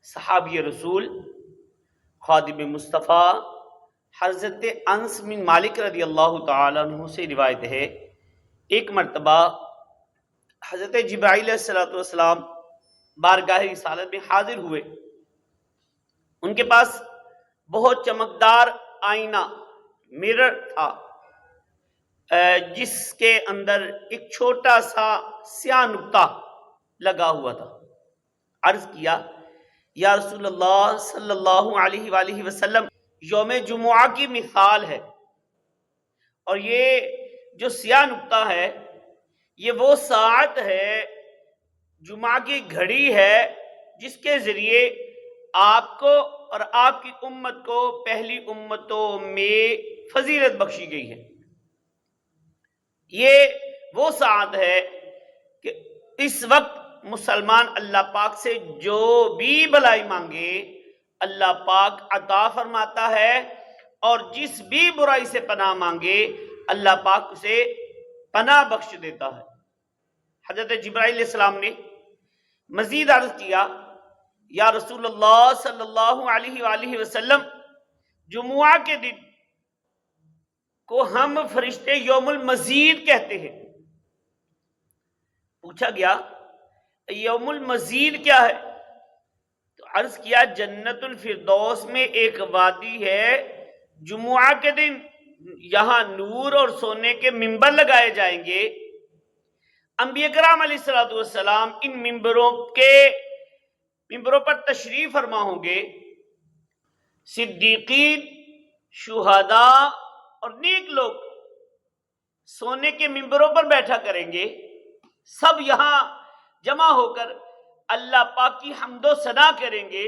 صحابی رسول خادم مصطفیٰ حضرت انس بن مالک رضی اللہ تعالیٰ عنہ سے روایت ہے، ایک مرتبہ حضرت جبرائیل علیہ السلام بارگاہ رسالت میں حاضر ہوئے۔ ان کے پاس بہت چمکدار آئینہ مرر تھا، جس کے اندر ایک چھوٹا سا سیاہ نقطہ لگا ہوا تھا۔ عرض کیا، یا رسول اللہ صلی اللہ علیہ وآلہ وسلم، یوم جمعہ کی مثال ہے، اور یہ جو سیاہ نقطہ ہے یہ وہ ساعت ہے، جمعہ کی گھڑی ہے، جس کے ذریعے آپ کو اور آپ کی امت کو پہلی امتوں میں فضیلت بخشی گئی ہے۔ یہ وہ ساعت ہے کہ اس وقت مسلمان اللہ پاک سے جو بھی بھلائی مانگے اللہ پاک عطا فرماتا ہے، اور جس بھی برائی سے پناہ مانگے اللہ پاک اسے پناہ بخش دیتا ہے۔ حضرت جبرائیل علیہ السلام نے مزید عرض کیا، یا رسول اللہ صلی اللہ علیہ وآلہ وسلم، جمعہ کے دن کو ہم فرشتے یوم المزید کہتے ہیں۔ پوچھا گیا یوم المزید کیا ہے؟ تو عرض کیا، جنت الفردوس میں ایک وادی ہے، جمعہ کے دن یہاں نور اور سونے کے ممبر لگائے جائیں گے، انبیاء کرام علیہ السلام ان ممبروں پر تشریف فرما ہوں گے، صدیقین، شہداء اور نیک لوگ سونے کے ممبروں پر بیٹھا کریں گے۔ سب یہاں جمع ہو کر اللہ پاک کی حمد و ثنا کریں گے۔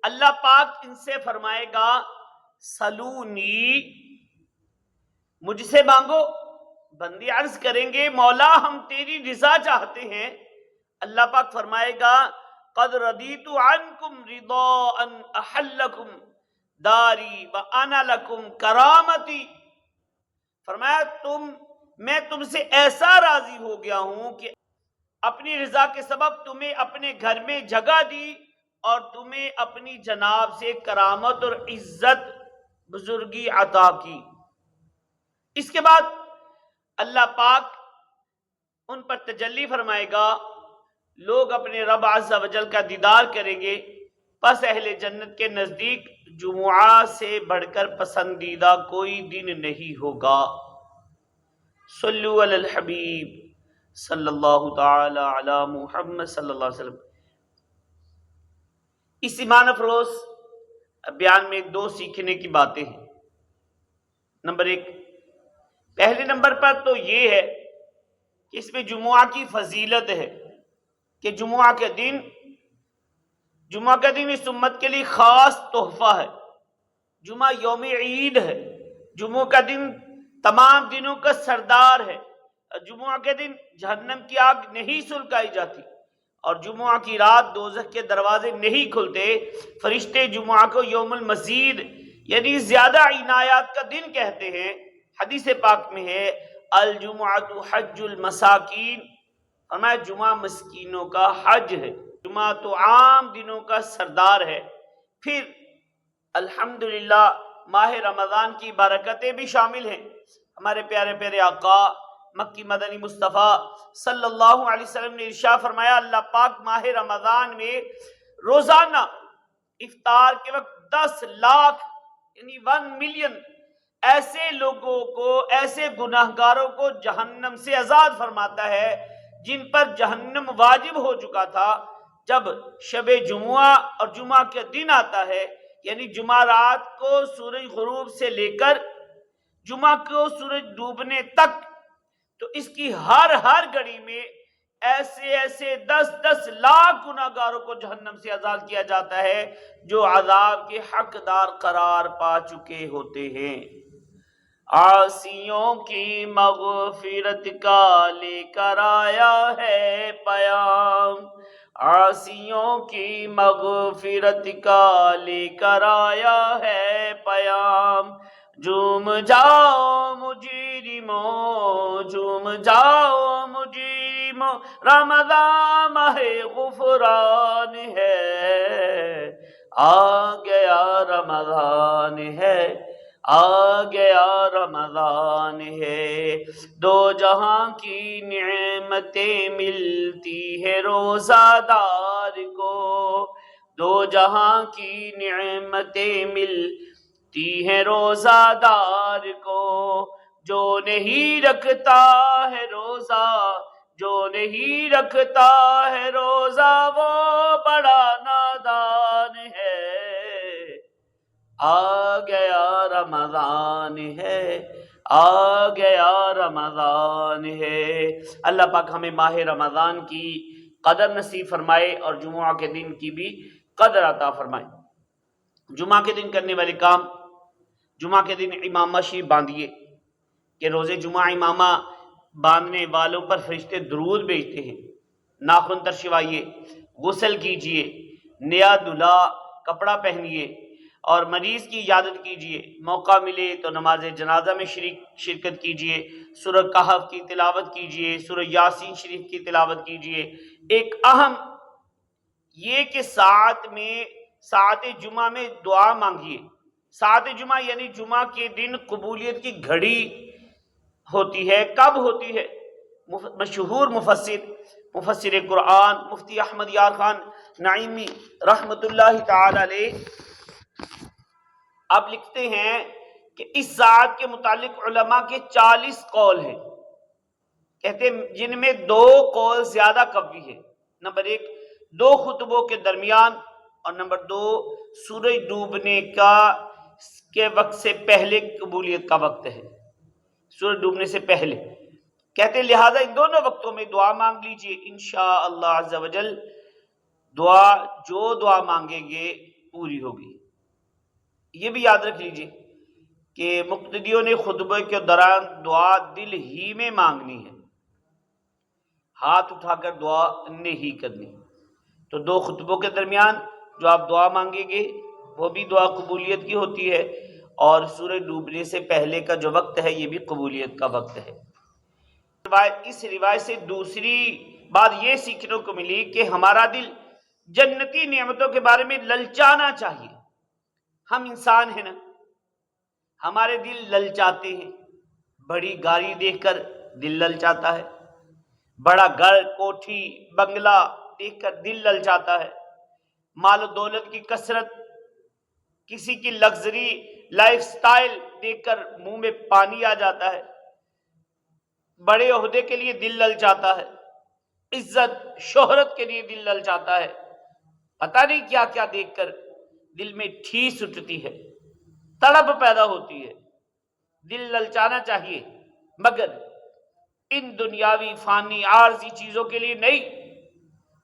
اللہ پاک ان سے فرمائے گا، سلونی، مجھ سے مانگو۔ بندے عرض کریں گے، مولا ہم تیری رضا چاہتے ہیں۔ اللہ پاک فرمائے گا، قد رضیت عنکم رضاء احلکم داری وانا لکم کرامتی۔ فرمایا میں تم سے ایسا راضی ہو گیا ہوں کہ اپنی رضا کے سبب تمہیں اپنے گھر میں جگہ دی، اور تمہیں اپنی جناب سے کرامت اور عزت بزرگی عطا کی۔ اس کے بعد اللہ پاک ان پر تجلی فرمائے گا، لوگ اپنے رب عز و جل کا دیدار کریں گے، پس اہل جنت کے نزدیک جمعہ سے بڑھ کر پسندیدہ کوئی دن نہیں ہوگا۔ صلو علی الحبیب صلی اللہ تعالی علی محمد صلی اللہ علیہ وسلم۔ اس ایمان افروز بیان میں دو سیکھنے کی باتیں ہیں۔ نمبر ایک، پہلے نمبر پر تو یہ ہے کہ اس میں جمعہ کی فضیلت ہے کہ جمعہ کا دن اس امت کے لیے خاص تحفہ ہے۔ جمعہ یوم عید ہے، جمعہ کا دن تمام دنوں کا سردار ہے، جمعہ کے دن جہنم کی آگ نہیں سلگائی جاتی، اور جمعہ کی رات دوزخ کے دروازے نہیں کھلتے۔ فرشتے جمعہ کو یوم المزید یعنی زیادہ عنایات کا دن کہتے ہیں۔ حدیث پاک میں ہے، الجمعۃ حج المساکین، فرمایا جمعہ مسکینوں کا حج ہے۔ جمعہ تو عام دنوں کا سردار ہے۔ پھر الحمدللہ ماہ رمضان کی برکتیں بھی شامل ہیں۔ ہمارے پیارے پیارے آقا مکی مدنی مصطفیٰ صلی اللہ علیہ وسلم نے ارشاد فرمایا، اللہ پاک ماہ رمضان میں روزانہ افطار کے وقت 10 لاکھ یعنی 1 ملین ایسے لوگوں کو، ایسے گناہگاروں کو جہنم سے آزاد فرماتا ہے جن پر جہنم واجب ہو چکا تھا۔ جب شب جمعہ اور جمعہ کے دن آتا ہے، یعنی جمعہ رات کو سورج غروب سے لے کر جمعہ کو سورج ڈوبنے تک، تو اس کی ہر گھڑی میں ایسے 10 لاکھ گناہگاروں کو جہنم سے آزاد کیا جاتا ہے جو عذاب کے حقدار قرار پا چکے ہوتے ہیں۔ عاصیوں کی مغفرت کا لے کر آیا ہے پیام، عاصیوں کی مغفرت کا لے کر آیا ہے پیام، جھوم جاؤ مجرموں، جھوم جاؤ مجرموں، رمضان ماہ غفران ہے، آ گیا رمضان ہے، آ گیا رمضان ہے، دو جہاں کی نعمتیں ملتی ہے روزہ دار کو، دو جہاں کی نعمتیں ملتی ہیں روزہ دار کو، جو نہیں رکھتا ہے روزہ، جو نہیں رکھتا ہے روزہ وہ بڑا نادان ہے، آ گیا رمضان ہے، آ گیا رمضان ہے۔ اللہ پاک ہمیں ماہ رمضان کی قدر نصیب فرمائے اور جمعہ کے دن کی بھی قدر عطا فرمائے۔ جمعہ کے دن کرنے والے کام: جمعہ کے دن امامہ شریف باندھیے کہ روز جمعہ امامہ باندھنے والوں پر فرشتے درود بھیجتے ہیں۔ ناخن ترشوائیے، غسل کیجئے، نیا دلہا کپڑا پہنیے اور مریض کی عیادت کیجئے۔ موقع ملے تو نماز جنازہ میں شرکت کیجئے، سورہ کہف کی تلاوت کیجئے، سورہ یاسین شریف کی تلاوت کیجئے۔ ایک اہم یہ کہ ساعت جمعہ میں دعا مانگیے۔ ساعت جمعہ یعنی جمعہ کے دن قبولیت کی گھڑی ہوتی ہے۔ کب ہوتی ہے؟ مشہور مفسر قرآن مفتی احمد یار خان نعیمی رحمت اللہ تعالی علیہ اب لکھتے ہیں کہ اس ساعت کے متعلق علماء کے 40 قول ہیں، کہتے ہیں جن میں 2 قول زیادہ قوی ہے۔ نمبر 1 2 خطبوں کے درمیان، اور نمبر 2 سورج ڈوبنے کے وقت سے پہلے قبولیت کا وقت ہے، سورج ڈوبنے سے پہلے۔ کہتے ہیں لہٰذا ان دونوں وقتوں میں دعا مانگ لیجئے، انشاءاللہ عز و جل جو دعا مانگیں گے پوری ہوگی۔ یہ بھی یاد رکھ لیجئے کہ مقتدیوں نے خطبہ کے دوران دعا دل ہی میں مانگنی ہے، ہاتھ اٹھا کر دعا نہیں کرنی۔ تو 2 خطبوں کے درمیان جو آپ دعا مانگیں گے وہ بھی دعا قبولیت کی ہوتی ہے، اور سورج ڈوبنے سے پہلے کا جو وقت ہے یہ بھی قبولیت کا وقت ہے۔ اس روایت سے دوسری بات یہ سیکھنے کو ملی کہ ہمارا دل جنتی نعمتوں کے بارے میں للچانا چاہیے۔ ہم انسان ہیں نا، ہمارے دل للچاتے ہیں۔ بڑی گاڑی دیکھ کر دل للچاتا ہے، بڑا گھر، کوٹھی، بنگلہ دیکھ کر دل للچاتا ہے، مال و دولت کی کثرت، کسی کی لگژری لائف سٹائل دیکھ کر منہ میں پانی آ جاتا ہے، بڑے عہدے کے لیے دل للچاتا ہے، عزت شہرت کے لیے دل للچاتا ہے، پتہ نہیں کیا کیا دیکھ کر دل میں ٹھیس اٹھتی ہے، تڑپ پیدا ہوتی ہے۔ دل للچانا چاہیے، مگر ان دنیاوی فانی عارضی چیزوں کے لیے نہیں،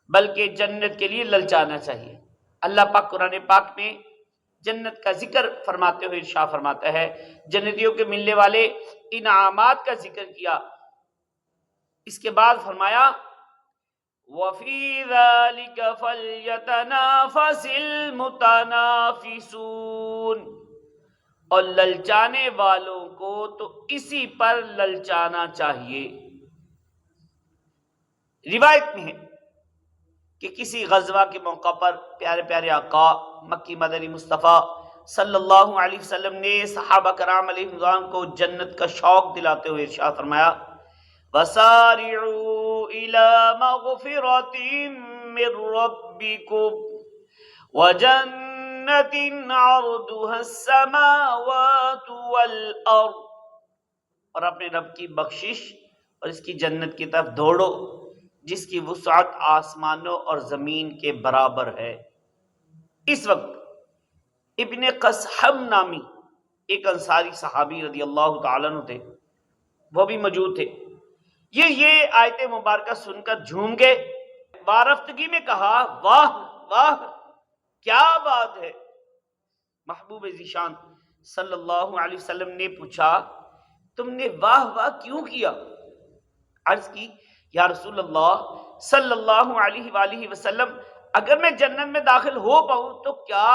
بلکہ جنت کے لیے للچانا چاہیے۔ اللہ پاک قرآن پاک میں جنت کا ذکر فرماتے ہوئے ارشاد فرماتا ہے، جنتیوں کے ملنے والے انعامات کا ذکر کیا، اس کے بعد فرمایا وَفِي ذَلِكَ فَلْيَتَنَافَسِ الْمُتَنَافِسُونَ، اور للچانے والوں کو تو اسی پر للچانا چاہیے۔ روایت میں ہے کہ کسی غزوہ کے موقع پر پیارے پیارے آقا مکی مدنی مصطفیٰ صلی اللہ علیہ وسلم نے صحابہ کرام علیہ رضوان کو جنت کا شوق دلاتے ہوئے ارشاد فرمایا وَسَارِعُوا إِلَى مَغْفِرَةٍ مِّن رَّبِّكُمْ وَجَنَّةٍ عَرْضُهَا السَّمَاوَاتُ وَالْأَرْضُ، اور اپنے رب کی بخشش اور اس کی جنت کی طرف دوڑو جس کی وسعت آسمانوں اور زمین کے برابر ہے۔ اس وقت ابن قصحم نامی ایک انصاری صحابی رضی اللہ تعالیٰ عنہ تھے، وہ بھی موجود تھے۔ یہ آیت مبارکہ سن کر جھوم گئے، وارفتگی میں کہا واہ واہ کیا بات ہے۔ محبوب ذیشان صلی اللہ علیہ وسلم نے پوچھا تم نے واہ واہ کیوں کیا؟ عرض کی یا رسول اللہ صلی اللہ علیہ وآلہ وسلم، اگر میں جنت میں داخل ہو پاؤں تو کیا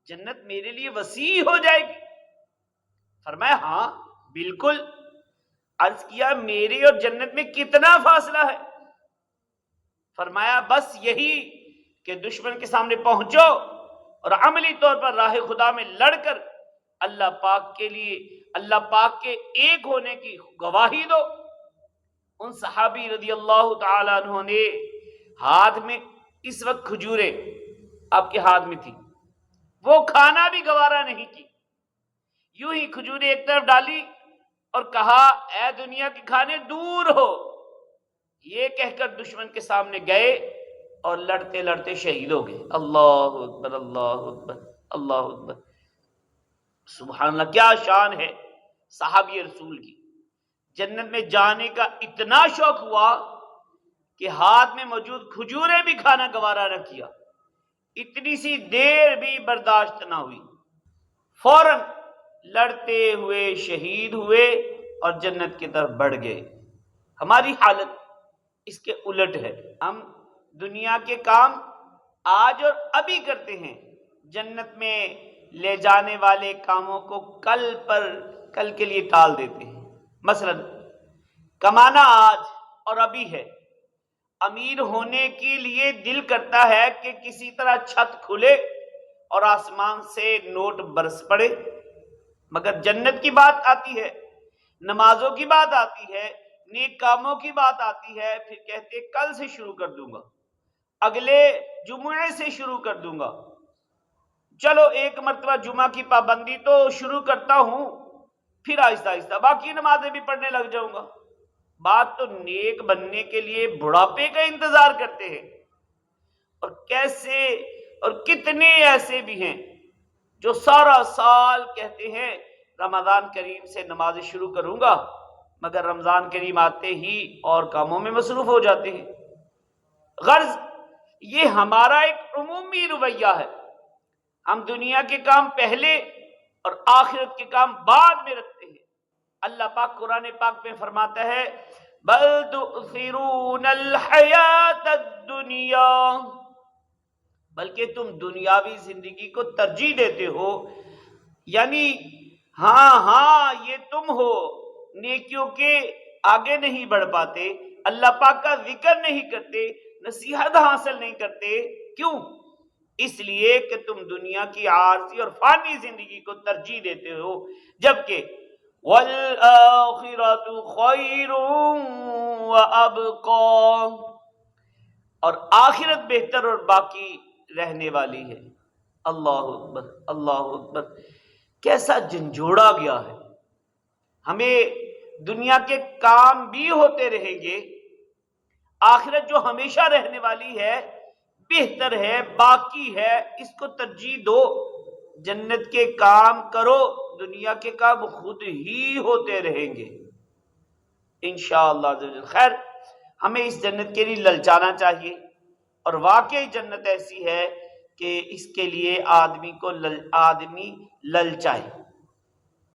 جنت میرے لیے وسیع ہو جائے گی؟ فرمایا ہاں بالکل۔ عرض کیا میری اور جنت میں کتنا فاصلہ ہے؟ فرمایا بس یہی کہ دشمن کے سامنے پہنچو اور عملی طور پر راہ خدا میں لڑ کر اللہ پاک کے لیے اللہ پاک کے ایک ہونے کی گواہی دو۔ ان صحابی رضی اللہ تعالیٰ عنہ نے ہاتھ میں اس وقت کھجوریں آپ کے ہاتھ میں تھی، وہ کھانا بھی گوارا نہیں کی، یوں ہی کھجوریں ایک طرف ڈالی اور کہا اے دنیا کے کھانے دور ہو، یہ کہہ کر دشمن کے سامنے گئے اور لڑتے لڑتے شہید ہو گئے۔ اللہ اکبر اللہ اکبر اللہ اکبر، سبحان اللہ، کیا شان ہے صحابی رسول کی۔ جنت میں جانے کا اتنا شوق ہوا کہ ہاتھ میں موجود کھجوریں بھی کھانا گوارا نہ کیا، اتنی سی دیر بھی برداشت نہ ہوئی، فوراً لڑتے ہوئے شہید ہوئے اور جنت کی طرف بڑھ گئے۔ ہماری حالت اس کے الٹ ہے، ہم دنیا کے کام آج اور ابھی کرتے ہیں، جنت میں لے جانے والے کاموں کو کل کے لیے ٹال دیتے ہیں۔ مثلا کمانا آج اور ابھی ہے، امیر ہونے کے لیے دل کرتا ہے کہ کسی طرح چھت کھلے اور آسمان سے نوٹ برس پڑے، مگر جنت کی بات آتی ہے، نمازوں کی بات آتی ہے، نیک کاموں کی بات آتی ہے، پھر کہتے کل سے شروع کر دوں گا، اگلے جمعے سے شروع کر دوں گا، چلو ایک مرتبہ جمعہ کی پابندی تو شروع کرتا ہوں، پھر آہستہ آہستہ باقی نمازیں بھی پڑھنے لگ جاؤں گا۔ بات تو نیک بننے کے لیے بڑھاپے کا انتظار کرتے ہیں، اور کیسے اور کتنے ایسے بھی ہیں جو سارا سال کہتے ہیں رمضان کریم سے نمازیں شروع کروں گا، مگر رمضان کریم آتے ہی اور کاموں میں مصروف ہو جاتے ہیں۔ غرض یہ ہمارا ایک عمومی رویہ ہے، ہم دنیا کے کام پہلے اور آخرت کے کام بعد میں رکھتے ہیں۔ اللہ پاک قرآن پاک میں فرماتا ہے بل تؤثرون الحیات الدنیا، بلکہ تم دنیاوی زندگی کو ترجیح دیتے ہو، یعنی ہاں یہ تم ہو نیکیوں کے آگے نہیں بڑھ پاتے، اللہ پاک کا ذکر نہیں کرتے، نصیحت حاصل نہیں کرتے، کیوں؟ اس لیے کہ تم دنیا کی عارضی اور فانی زندگی کو ترجیح دیتے ہو، جبکہ وَالْآخِرَةُ خَيْرٌ وَأَبْقَىٰ، اور آخرت بہتر اور باقی رہنے والی ہے۔ اللہ اکبر اللہ اکبر، کیسا جھنجھوڑا گیا ہے۔ ہمیں دنیا کے کام بھی ہوتے رہیں گے، آخرت جو ہمیشہ رہنے والی ہے، بہتر ہے، باقی ہے، اس کو ترجیح دو، جنت کے کام کرو، دنیا کے کام خود ہی ہوتے رہیں گے انشاءاللہ عز و جل۔ خیر، ہمیں اس جنت کے لیے للچانا چاہیے، اور واقعی جنت ایسی ہے کہ اس کے لیے آدمی للچائے۔